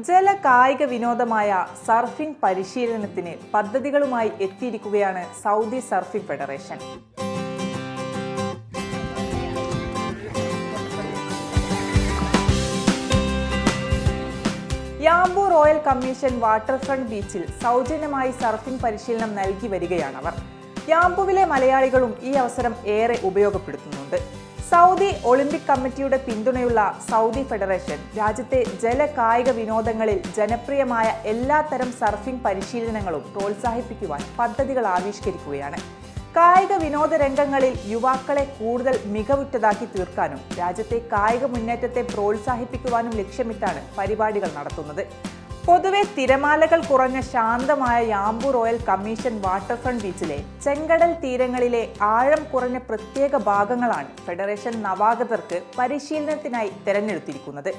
ജല കായിക വിനോദമായ സർഫിംഗ് പരിശീലനത്തിന് പദ്ധതികളുമായി എത്തിയിരിക്കുകയാണ് Saudi surfing federation. Yanbu royal commission waterfront ബീച്ചിൽ സൗജന്യമായി സർഫിംഗ് പരിശീലനം നൽകി വരികയാണവർ. യാംബുവിലെ മലയാളികളും ഈ അവസരം ഏറെ ഉപയോഗപ്പെടുത്തുന്നുണ്ട്. സൗദി ഒളിമ്പിക് കമ്മിറ്റിയുടെ പിന്തുണയുള്ള സൗദി ഫെഡറേഷൻ രാജ്യത്തെ ജല കായിക വിനോദങ്ങളിൽ ജനപ്രിയമായ എല്ലാത്തരം സർഫിംഗ് പരിശീലനങ്ങളും പ്രോത്സാഹിപ്പിക്കുവാൻ പദ്ധതികൾ ആവിഷ്കരിക്കുകയാണ്. കായിക വിനോദ രംഗങ്ങളിൽ യുവാക്കളെ കൂടുതൽ മികവുറ്റതാക്കി തീർക്കാനും രാജ്യത്തെ കായിക മുന്നേറ്റത്തെ പ്രോത്സാഹിപ്പിക്കുവാനും ലക്ഷ്യമിട്ടാണ് പരിപാടികൾ നടത്തുന്നത്. പൊതുവെ തിരമാലകൾ കുറഞ്ഞ ശാന്തമായ യാംബു റോയൽ കമ്മീഷൻ വാട്ടർഫ്രണ്ട് ബീച്ചിലെ ചെങ്കടൽ തീരങ്ങളിലെ ആഴം കുറഞ്ഞ പ്രത്യേക ഭാഗങ്ങളാണ് ഫെഡറേഷൻ നവാഗതർക്ക് പരിശീലനത്തിനായി തിരഞ്ഞെടുത്തിരിക്കുന്നത്.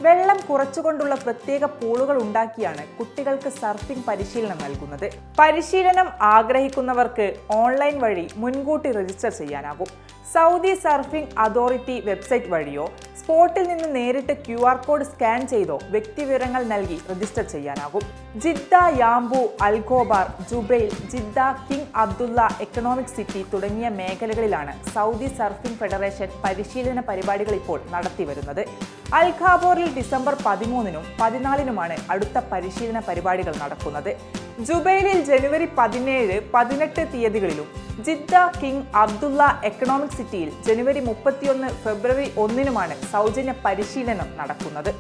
വെള്ളം കുറച്ചുകൊണ്ടുള്ള പ്രത്യേക പൂളുകൾ ഉണ്ടാക്കിയാണ് കുട്ടികൾക്ക് സർഫിംഗ് പരിശീലനം നൽകുന്നത്. പരിശീലനം ആഗ്രഹിക്കുന്നവർക്ക് ഓൺലൈൻ വഴി മുൻകൂട്ടി രജിസ്റ്റർ ചെയ്യാനാകും. സൗദി സർഫിംഗ് അതോറിറ്റി വെബ്സൈറ്റ് വഴിയോ സ്പോട്ടിൽ നിന്ന് നേരിട്ട് QR കോഡ് സ്കാൻ ചെയ്തോ വ്യക്തിവിവരങ്ങൾ നൽകി രജിസ്റ്റർ ചെയ്യാനാകും. Jeddah, Yanbu, Al Khobar, Jubail, Jeddah, King Abdullah Economic City തുടങ്ങിയ മേഖലകളിലാണ് സൗദി സർഫിംഗ് ഫെഡറേഷൻ പരിശീലന പരിപാടികൾ ഇപ്പോൾ നടത്തിവരുന്നത്. അൽഖാബോറിൽ ഡിസംബർ 13-നും 14-നുമാണ് അടുത്ത പരിശീലന പരിപാടികൾ നടക്കുന്നത്. ജുബൈലിൽ ജനുവരി 17, 18 തീയതികളിലും ജിദ്ദ, കിങ് അബ്ദുള്ള എക്കണോമിക് സിറ്റിയിൽ ജനുവരി 31, ഫെബ്രുവരി 1-നുമാണ് സൗജന്യ പരിശീലനം നടക്കുന്നത്.